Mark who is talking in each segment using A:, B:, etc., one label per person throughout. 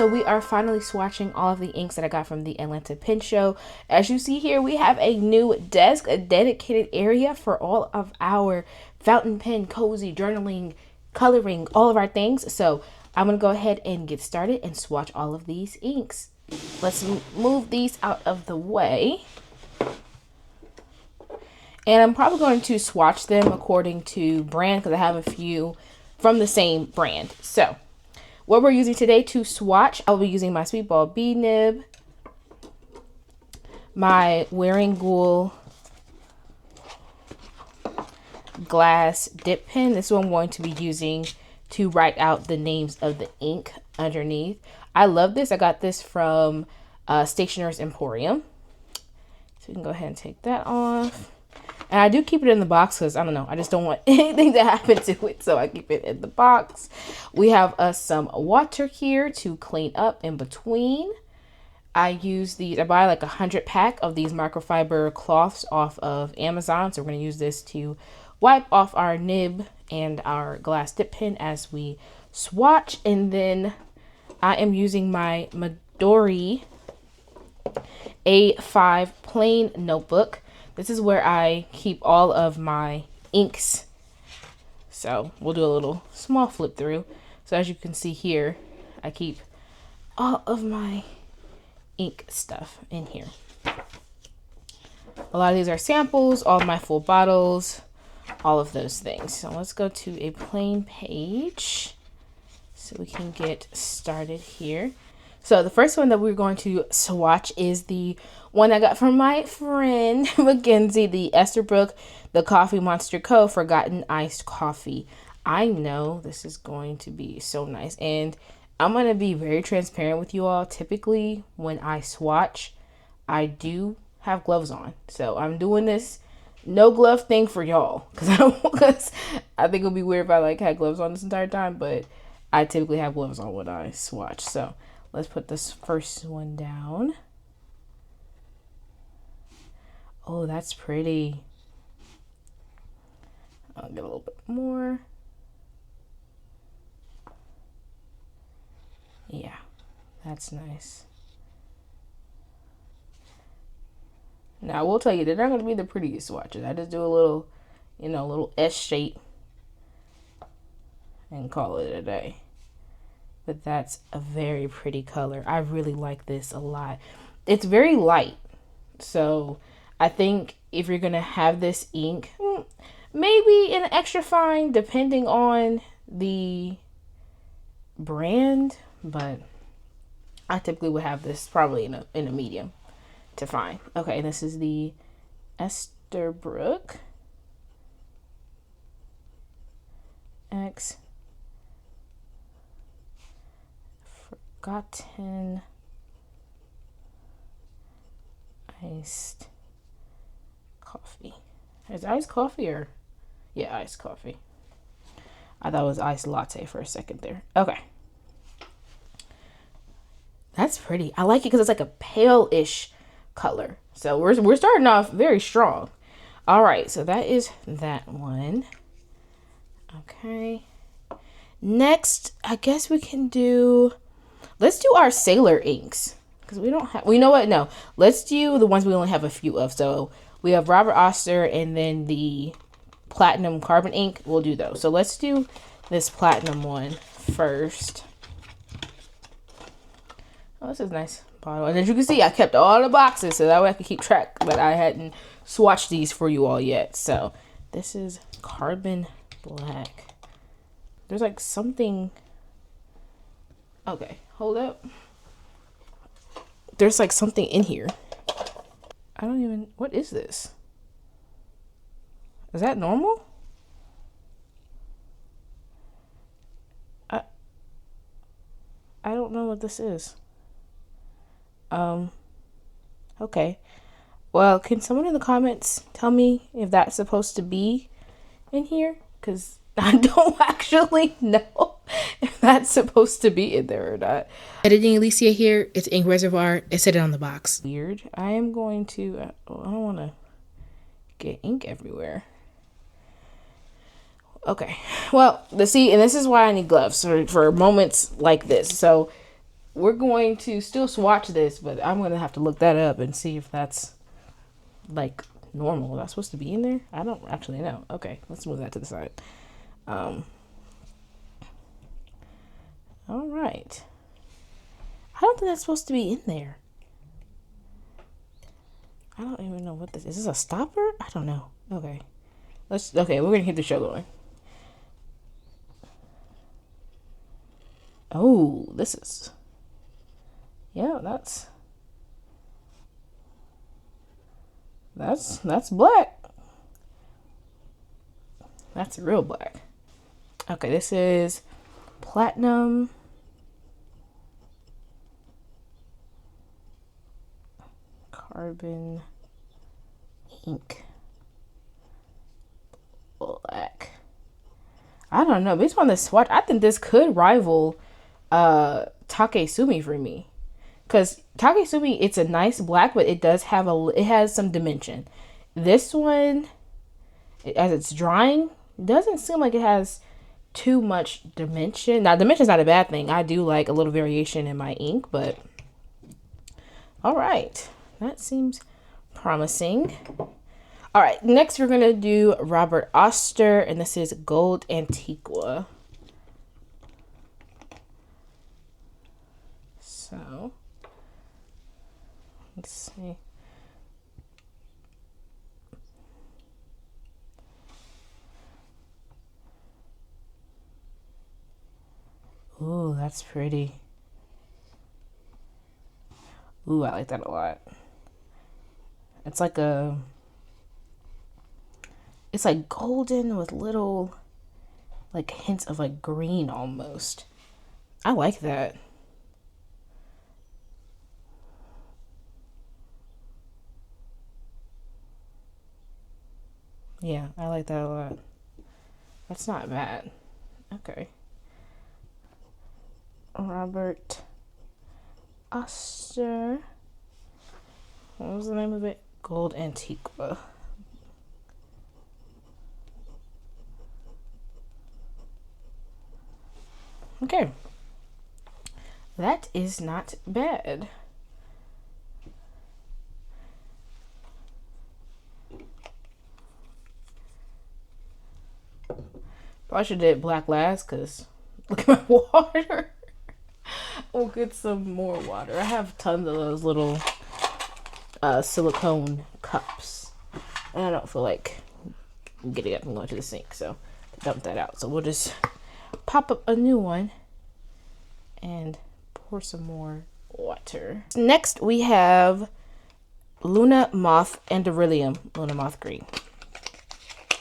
A: so we are finally swatching all of the inks that I got from the Atlanta Pen Show. As you see here, we have a new desk, a dedicated area for all of our fountain pen, cozy, journaling, coloring, all of our things. So I'm going to go ahead and get started and swatch all of these inks. Let's move these out of the way. And I'm probably going to swatch them according to brand because I have a few from the same brand. So what we're using today to swatch, I'll be using my Sweet Ball B nib, my Wearingeul glass dip pen. This is what I'm going to be using to write out the names of the ink underneath. I love this. I got this from Stationer's Emporium. So we can go ahead and take that off. And I do keep it in the box because, I don't know, I just don't want anything to happen to it. So I keep it in the box. We have some water here to clean up in between. I use these, I buy like 100 pack of these microfiber cloths off of Amazon. So we're going to use this to wipe off our nib and our glass dip pen as we swatch. And then I am using my Midori A5 plain notebook. This is where I keep all of my inks. So we'll do a little small flip through. So as you can see here, I keep all of my ink stuff in here. A lot of these are samples, all of my full bottles, all of those things. So let's go to a plain page so we can get started here. So the first one that we're going to swatch is the one I got from my friend Mackenzie, the Estherbrook, the Coffee Monster Co. Forgotten Iced Coffee. I know this is going to be so nice. And I'm going to be very transparent with you all. Typically, when I swatch, I do have gloves on. So I'm doing this no glove thing for y'all. Because I think it'll be weird if I like had gloves on this entire time. But I typically have gloves on when I swatch. So let's put this first one down. Oh, that's pretty. I'll get a little bit more. Yeah, that's nice. Now, I will tell you, they're not going to be the prettiest swatches. I just do a little, a little S shape and call it a day. But that's a very pretty color. I really like this a lot. It's very light. So I think if you're going to have this ink, maybe an extra fine depending on the brand. But I typically would have this probably in a medium to fine. Okay, this is the Estherbrook X Forgotten Iced Coffee. Is it iced coffee or? Yeah, iced coffee. I thought it was iced latte for a second there. Okay. That's pretty. I like it because it's like a pale-ish color. So we're starting off very strong. All right, so that is that one. Okay. Next, I guess we can do, let's do our Sailor inks. Because we don't have, well, you know what? No, let's do the ones we only have a few of. So we have Robert Auster and then the Platinum Carbon ink. We'll do those. So let's do this Platinum one first. Oh, this is a nice bottle. And as you can see, I kept all the boxes so that way I could keep track. But I hadn't swatched these for you all yet. So this is Carbon Black. There's like something. Okay, hold up. There's like something in here. I don't even, what is this? Is that normal? I don't know what this is. Okay. Well, can someone in the comments tell me if that's supposed to be in here? Because I don't actually know if that's supposed to be in there or not. Editing Alicia here. It's ink reservoir. It said it on the box. Weird. I am going to, I don't want to get ink everywhere. Okay. Well, and this is why I need gloves for moments like this. So we're going to still swatch this, but I'm going to have to look that up and see if that's like normal. Is that supposed to be in there? I don't actually know. Okay, let's move that to the side. All right. I don't think that's supposed to be in there. I don't even know what this is. Is this a stopper? I don't know. Okay. Okay, we're gonna keep the show going. Oh, this is, yeah, that's black. That's real black. Okay, this is platinum. Carbon ink. Black. I don't know. Based on the swatch, I think this could rival Takesumi for me. Because Takesumi, it's a nice black, but it does have it has some dimension. This one, as it's drying, doesn't seem like it has too much dimension. Now, dimension's not a bad thing. I do like a little variation in my ink, but all right. That seems promising. All right, next we're going to do Robert Auster, and this is Gold Antiqua. So, let's see. Ooh, that's pretty. Ooh, I like that a lot. It's like it's like golden with little like hints of like green almost. I like that. Yeah, I like that a lot. That's not bad. Okay. Robert Auster. What was the name of it? Gold Antiqua. Okay. That is not bad. Probably should have did black last because look at my water. We'll get some more water. I have tons of those little silicone cups. And I don't feel like getting up and going to the sink, so dump that out. So we'll just pop up a new one and pour some more water. Next we have Luna Moth Anderillium Luna Moth Green.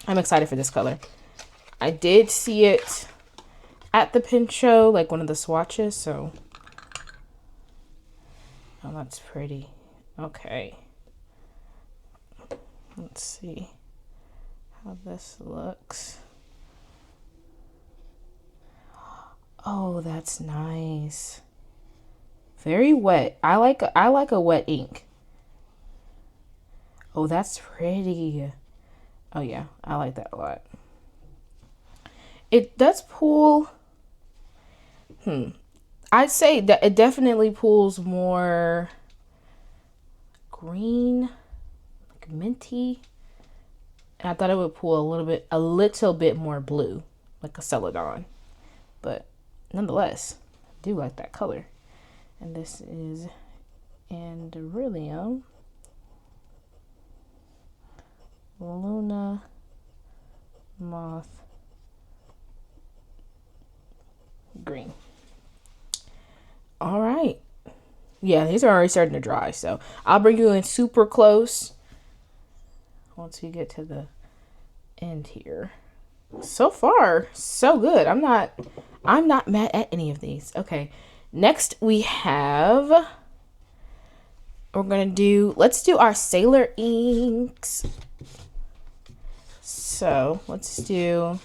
A: I'm excited for this color. I did see it at the pin show, like one of the swatches, so oh, that's pretty. Okay, let's see how this looks. Oh, that's nice. Very wet. I like a wet ink. Oh, that's pretty. Oh yeah, I like that a lot. It does pull. I'd say that it definitely pulls more green, like minty. And I thought it would pull a little bit more blue, like a celadon. But nonetheless, I do like that color. And this is Anderillium Luna Moth Green. All right. Yeah, these are already starting to dry, so I'll bring you in super close once we get to the end here. So far, so good. I'm not mad at any of these. Okay. Next we have, let's do our Sailor inks. So let's do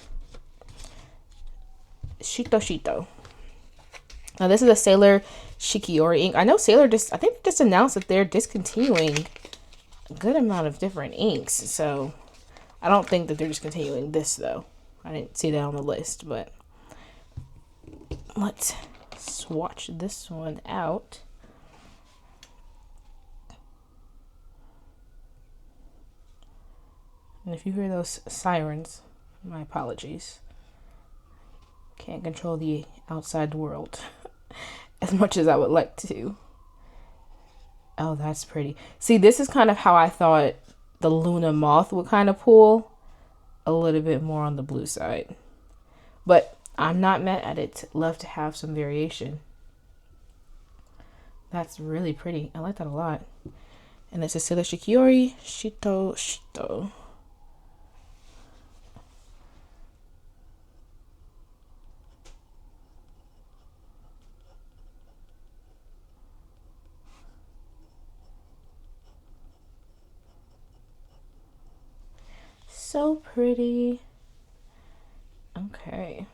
A: Shito. Now this is a Sailor Shikiori ink. I know Sailor I think they just announced that they're discontinuing a good amount of different inks. So I don't think that they're discontinuing this though. I didn't see that on the list, but let's swatch this one out. And if you hear those sirens, my apologies. Can't control the outside world as much as I would like to. Oh, that's pretty. See, this is kind of how I thought the Luna Moth would kind of pull. A little bit more on the blue side. But I'm not mad at it. Love to have some variation. That's really pretty. I like that a lot. And this is Sila Shikiori Shito Shito. So pretty. Okay.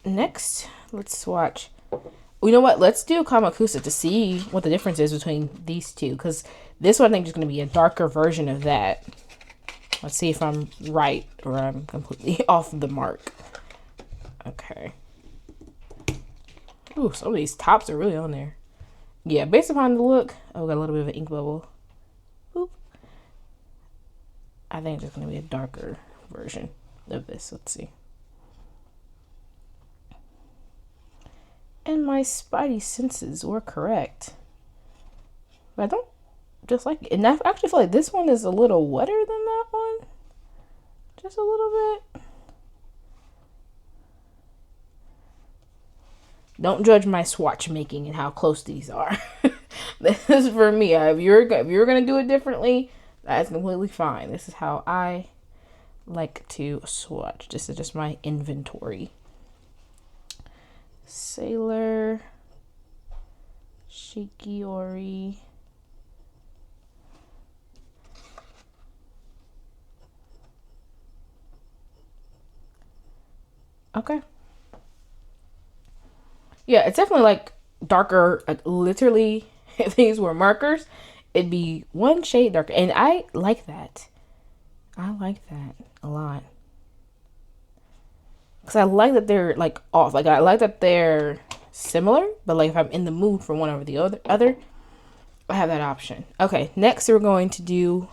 A: Next, let's swatch. You know what? Let's do Kamakusa to see what the difference is between these two. Because this one I think is going to be a darker version of that. Let's see if I'm right or I'm completely off the mark. Okay. Ooh, some of these tops are really on there. Yeah, based upon the look, oh, got a little bit of an ink bubble. Boop. I think there's going to be a darker version of this. Let's see. And my spidey senses were correct. But I don't just like it. And I actually feel like this one is a little wetter than that one. Just a little bit. Don't judge my swatch making and how close these are. This is for me. If you're gonna do it differently, that's completely fine. This is how I like to swatch. This is just my inventory. Sailor Shikiori. Okay. Yeah, it's definitely like darker. Like literally, if these were markers, it'd be one shade darker. And I like that. I like that a lot. Because I like that they're like off. Like I like that they're similar. But like if I'm in the mood for one over the other, I have that option. Okay, next we're going to do,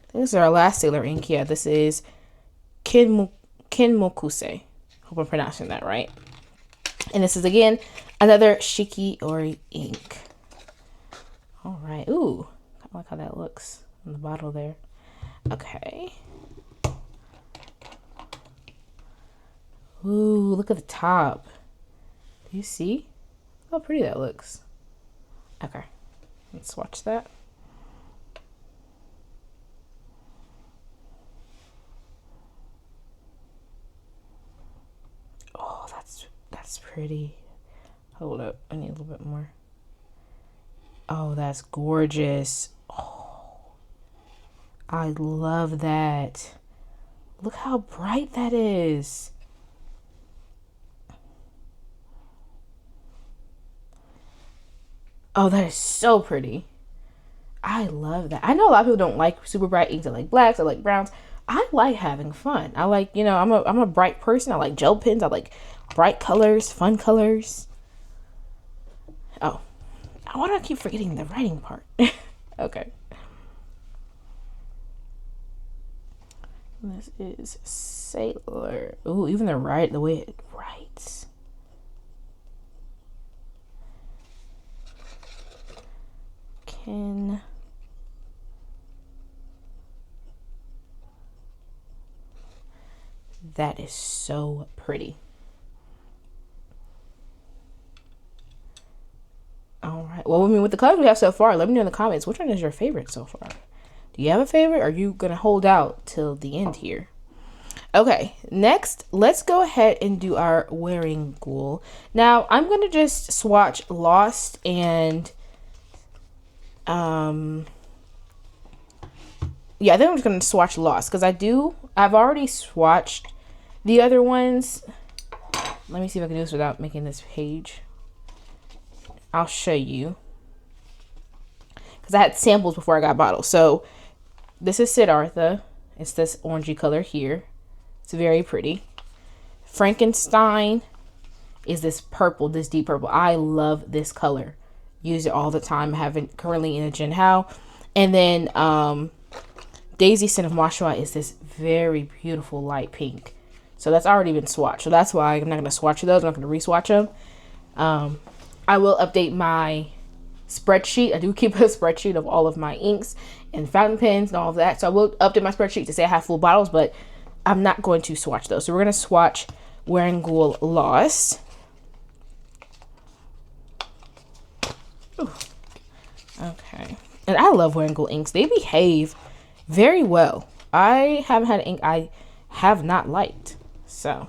A: I think this is our last Sailor ink. Yeah, this is Kinmokuse. Hope I'm pronouncing that right. And this is, again, another Shikiori ink. All right. Ooh, I like how that looks on the bottle there. Okay. Ooh, look at the top. Do you see how pretty that looks? Okay. Let's swatch that. Oh, that's pretty. Hold up. I need a little bit more. Oh, that's gorgeous. Oh, I love that. Look how bright that is. Oh, that is so pretty. I love that. I know a lot of people don't like super bright inks. I like blacks. I like browns. I like having fun. I like, you know, I'm a bright person. I like gel pens. I like bright colors, fun colors. Oh, why do I keep forgetting the writing part? Okay. This is Sailor. Ooh, even the way it writes. That is so pretty. All right. Well, I mean, with the colors we have so far, let me know in the comments, which one is your favorite so far? Do you have a favorite, or are you going to hold out till the end here? Okay, next, let's go ahead and do our Wearinguel. Now, I'm going to just swatch Lost and, yeah, I think I'm just going to swatch Lost, because I've already swatched the other ones. Let me see if I can do this without making this page. I'll show you. Because I had samples before I got bottles. So, this is Siddhartha. It's this orangey color here. It's very pretty. Frankenstein is this purple, this deep purple. I love this color. Use it all the time. I have it currently in a Jinhao. And then Daisy Scent of Moshua is this very beautiful light pink. So that's already been swatched. So that's why I'm not going to swatch those. I'm not going to re-swatch them. I will update my spreadsheet. I do keep a spreadsheet of all of my inks and fountain pens and all of that. So I will update my spreadsheet to say I have full bottles, but I'm not going to swatch those. So we're going to swatch Wearingeul Lost. Ooh. Okay. And I love Wearingeul inks. They behave very well. I haven't had ink I have not liked. So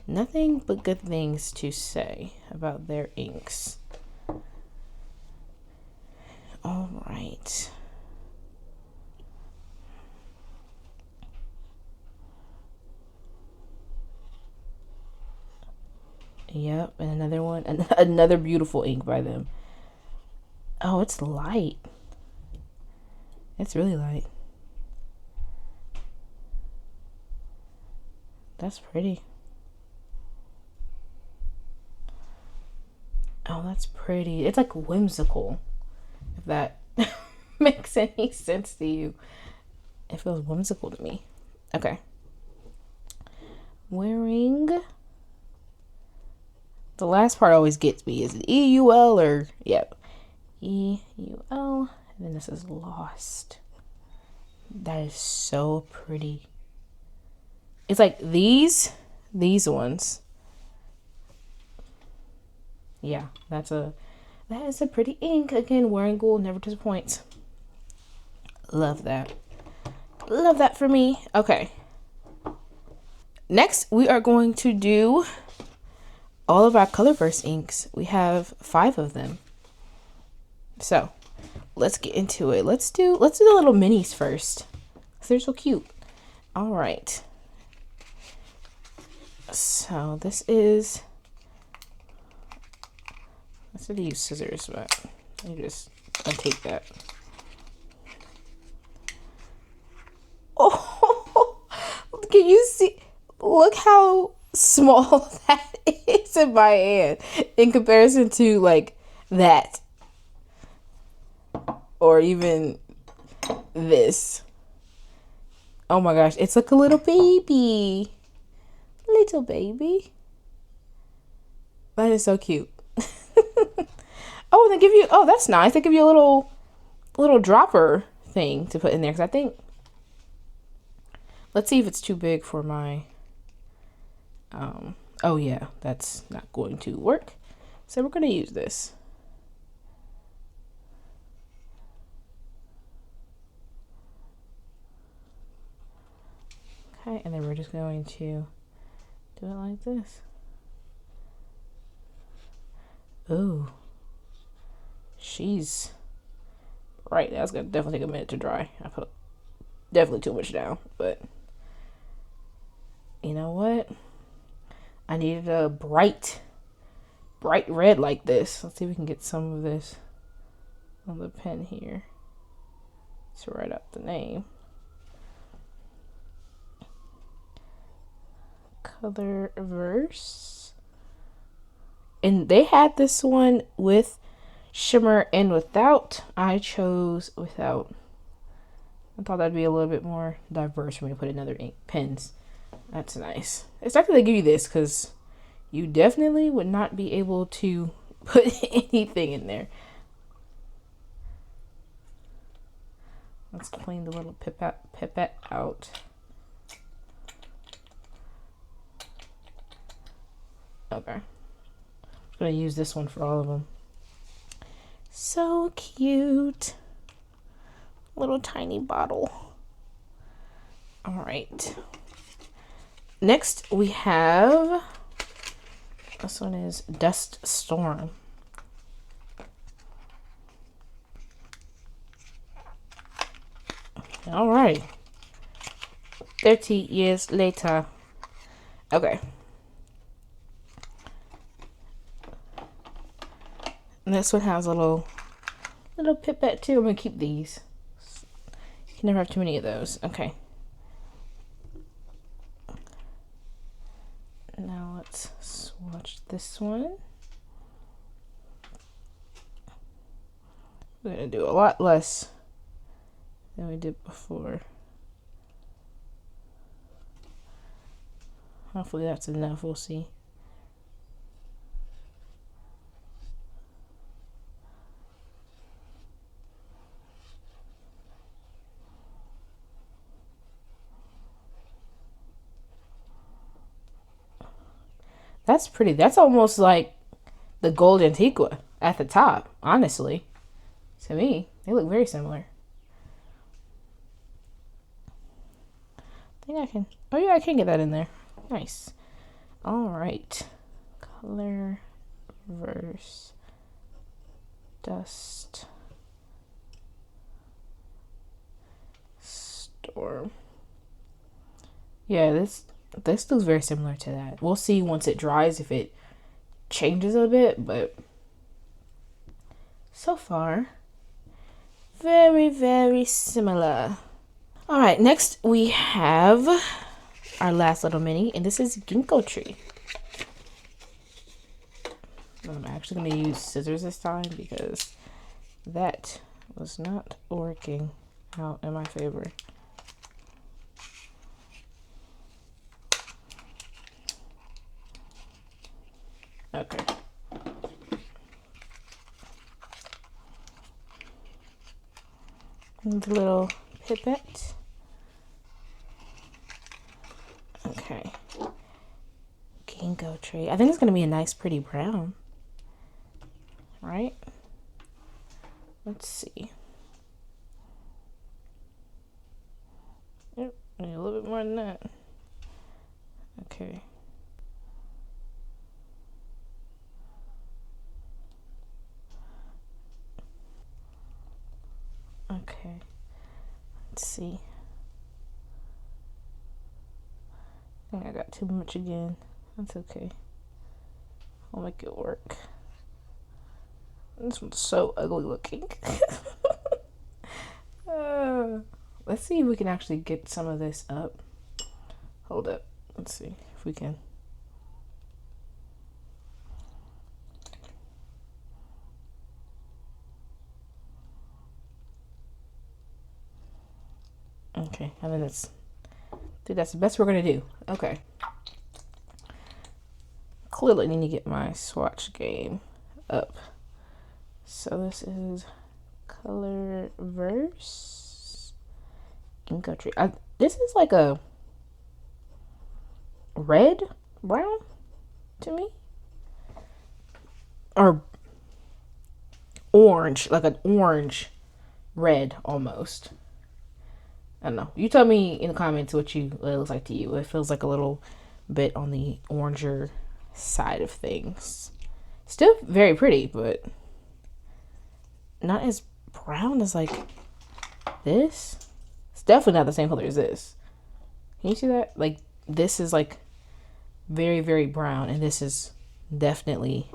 A: nothing but good things to say about their inks. All right. Yep, and another one, another beautiful ink by them. Oh, it's light. It's really light. That's pretty. Oh, that's pretty. It's like whimsical. If that makes any sense to you. It feels whimsical to me. Okay. Wearing. The last part always gets me. Is it EUL or... Yep. EUL. And then this is Lost. That is so pretty. It's like these ones. Yeah, that is a pretty ink. Again, Wearingeul never disappoints. Love that. Love that for me. Okay. Next, we are going to do all of our Colorverse inks. We have 5 of them. So, let's get into it. Let's do the little minis first. They're so cute. All right. So, this is... I said to use scissors, but I just untake that. Oh, can you see? Look how small that is in my hand in comparison to like that, or even this. Oh my gosh, it's like a little baby. Little baby. That is so cute. Oh, and they give you, oh, that's nice. They give you a little dropper thing to put in there. Because I think, let's see if it's too big for my, oh yeah, that's not going to work. So we're going to use this. Okay, and then we're just going to do it like this. Ooh. She's right. That's gonna definitely take a minute to dry. I put definitely too much down, but you know what? I needed a bright red like this. Let's see if we can get some of this on the pen here to write out the name. Colorverse. And they had this one with shimmer and without. I chose without. I thought that'd be a little bit more diverse for me to put in other ink pens. That's nice. It's like they give you this because you definitely would not be able to put anything in there. Let's clean the little pipette out. Okay. I'm going to use this one for all of them. So cute. Little tiny bottle. All right. Next we have, this one is Dust Storm. All right. 30 years later. Okay. And this one has a little pipette too. I'm gonna keep these. You can never have too many of those. Okay. this one. We're gonna do a lot less than we did before. Hopefully that's enough, we'll see. That's pretty. That's almost like the gold Antiqua at the top, honestly. To me, they look very similar. I think I can. Oh yeah, I can get that in there. Nice. All right. Colorverse Dust Storm. Yeah, this looks very similar to that. We'll see once it dries if it changes a bit, but so far, very, very similar. All right, next we have our last little mini, and this is Ginkgo Tree. I'm actually going to use scissors this time because that was not working out in my favor. Okay. And a little pipette. Okay. Ginkgo Tree. I think it's going to be a nice pretty brown. Right? Let's see. Yep, maybe a little bit more than that. Okay. Okay. Let's see. I think I got too much again. That's okay. I'll make it work. This one's so ugly looking. Let's see if we can actually get some of this up. Hold up. Let's see if we can. Okay, I think that's the best we're gonna do. Okay. Clearly need to get my swatch game up. So this is Colorverse Ginkgo Tree. This is like a red brown to me, or orange, like an orange red almost. I don't know. You tell me in the comments what it looks like to you. It feels like a little bit on the oranger side of things. Still very pretty, but not as brown as like this. It's definitely not the same color as this. Can you see that? Like this is like very, very brown, and this is definitely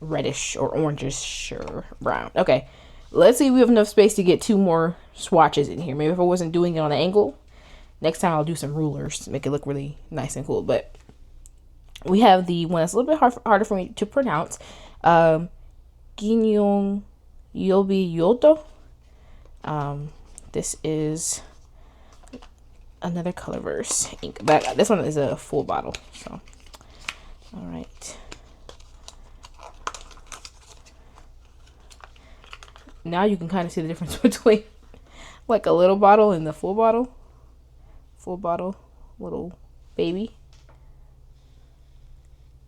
A: reddish or orangish or brown. Okay, let's see if we have enough space to get 2 more swatches in here. Maybe if I wasn't doing it on an angle, next time I'll do some rulers to make it look really nice and cool. But we have the one that's a little bit harder for me to pronounce. Wearingeul. This is another Colorverse ink, but this one is a full bottle. So, all right. Now you can kind of see the difference between like a little bottle and the full bottle. Full bottle, little baby.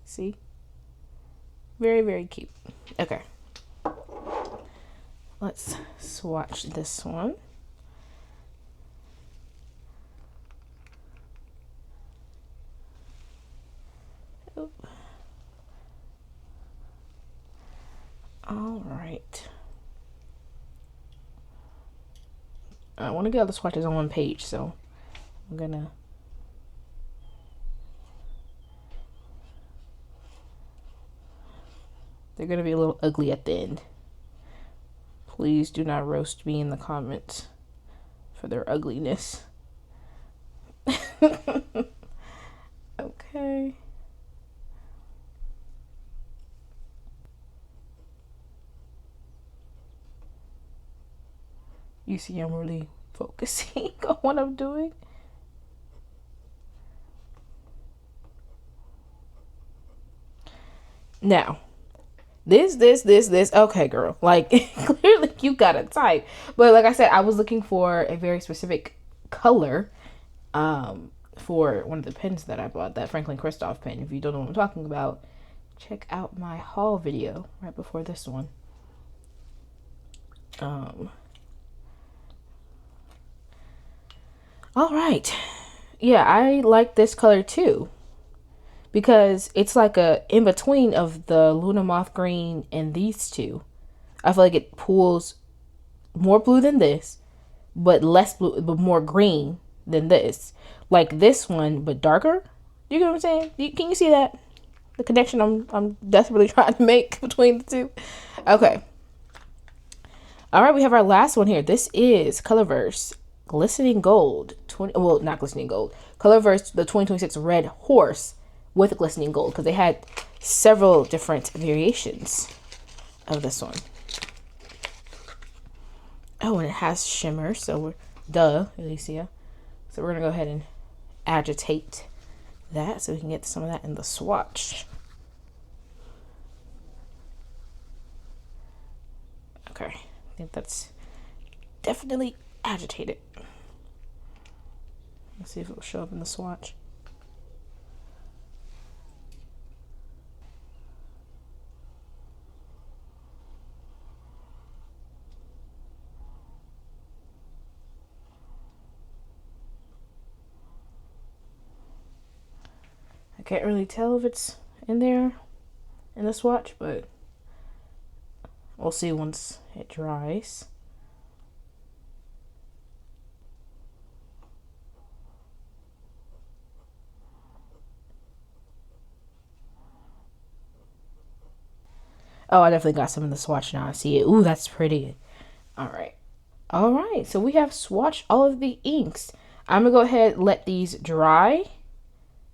A: See? Very, very cute. Okay. Let's swatch this one. Oop. All right. I want to get all the swatches on one page, so I'm gonna they're gonna be a little ugly at the end. Please do not roast me in the comments for their ugliness. Okay. You see, I'm really focusing on what I'm doing. Now, this. Okay, girl. Like, clearly you got a type. But like I said, I was looking for a very specific color for one of the pens that I bought, that Franklin Christoph pen. If you don't know what I'm talking about, check out my haul video right before this one. All right. Yeah, I like this color too, because it's like a in between of the Luna Moth Green and these two. I feel like it pulls more blue than this, but less blue, but more green than this. Like this one, but darker. You get what I'm saying? Can you see that? The connection I'm desperately trying to make between the two. Okay. All right, we have our last one here. This is Colorverse Glistening Gold. Not Glistening Gold. Colorverse, the 2026 Red Horse with Glistening Gold, because they had several different variations of this one. Oh, and it has shimmer, so we're, duh, Alicia. So we're going to go ahead and agitate that so we can get some of that in the swatch. Okay, I think that's definitely agitated. Let's see if it will show up in the swatch. I can't really tell if it's in there in the swatch, but we'll see once it dries. Oh, I definitely got some in the swatch now. I see it. Ooh, that's pretty. All right. All right. So we have swatched all of the inks. I'm going to go ahead and let these dry,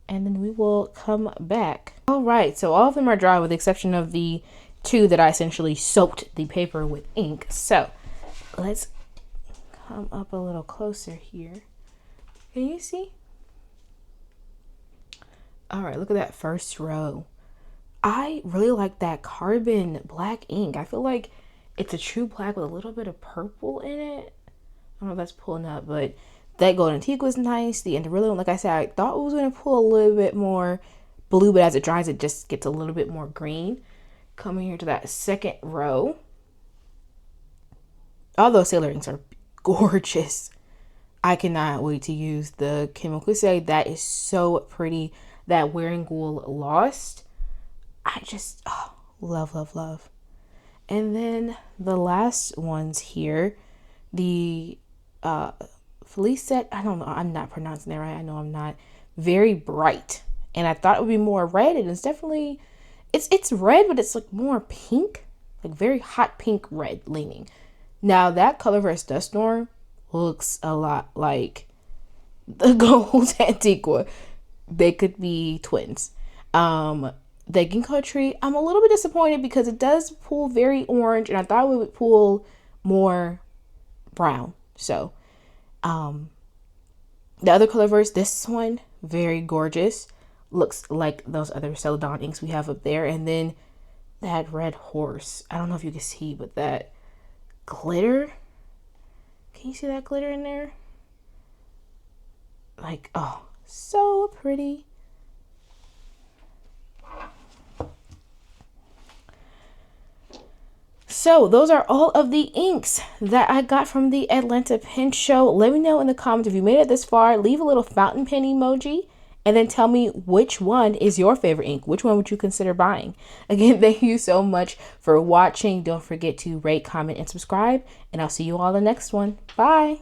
A: and then we will come back. All right. So all of them are dry with the exception of the two that I essentially soaked the paper with ink. So let's come up a little closer here. Can you see? All right. Look at that first row. I really like that carbon black ink. I feel like it's a true black with a little bit of purple in it. I don't know if that's pulling up, but that gold antique was nice. The Anderillium, like I said, I thought it was going to pull a little bit more blue, but as it dries, it just gets a little bit more green. Coming here to that second row. All those sailor inks are gorgeous. I cannot wait to use the Kimokuse. That is so pretty. That Wearinguel Lost. I just love, love, love. And then the last ones here, the Felicet, I don't know, I'm not pronouncing that right. I know I'm not. Very bright. And I thought it would be more red, and it's definitely, it's red, but it's like more pink, like very hot pink red leaning. Now that Colorverse Dust Storm looks a lot like the gold Antiqua. They could be twins. The ginkgo tree, I'm a little bit disappointed because it does pull very orange, and I thought it would pull more brown. So, the other Colorverse, this one, very gorgeous. Looks like those other Celadon inks we have up there. And then that Red Horse. I don't know if you can see, but that glitter. Can you see that glitter in there? Like, oh, so pretty. So those are all of the inks that I got from the Atlanta Pen Show. Let me know in the comments if you made it this far. Leave a little fountain pen emoji, and then tell me which one is your favorite ink. Which one would you consider buying? Again, thank you so much for watching. Don't forget to rate, comment, and subscribe, and I'll see you all in the next one. Bye.